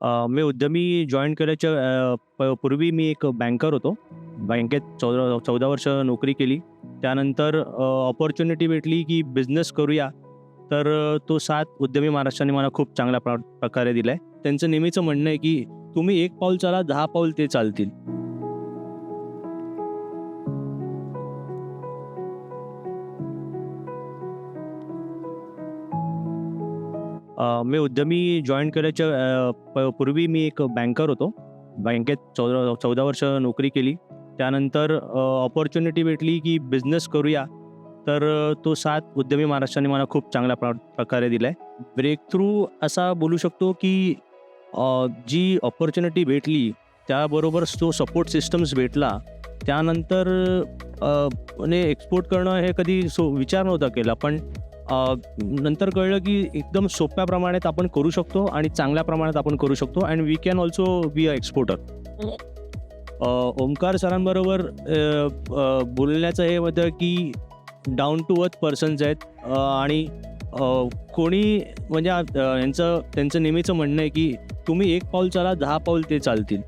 मी उद्यमी जॉइन करायच्या पूर्वी मी एक बँकर होतो. बँकेत 14 वर्ष नोकरी केली. त्यानंतर अपॉर्च्युनिटी भेटली की बिझनेस करूया. तर तो साथ उद्यमी महाराष्ट्राने मला खूप चांगल्या प्रकारे दिला आहे. त्यांचं नेहमीचं म्हणणं आहे की तुम्ही एक पाऊल चाला, 10 पाऊल ते चालतील. मी उद्यमी जॉइन करायच्या पूर्वी मी एक बँकर होतो. बँकेत 14 वर्ष नोकरी केली. त्यानंतर अपॉर्च्युनिटी भेटली की बिझनेस करूया. तर तो साथ उद्यमी महाराष्ट्राने मला खूप चांगल्या प्रकारे दिला आहे. ब्रेक थ्रू असा बोलू शकतो की जी अपॉर्च्युनिटी भेटली त्याबरोबरच तो सपोर्ट सिस्टम्स भेटला. त्यानंतर म्हणजे एक्सपोर्ट करणं हे कधी विचार नव्हता केला. पण नंतर कळलं की एकदम सोप्या प्रमाणात आपण करू शकतो आणि चांगल्या प्रमाणात आपण करू शकतो and we can also be a exporter. Omkar सरांबरोबर बोलण्याचं हे होतं की डाऊन टू अर्थ पर्सन्स आहेत आणि कोणी म्हणजे त्यांचं नेहमीचं म्हणणं आहे की तुम्ही एक पाऊल चाला, 10 पाऊल ते चालतील.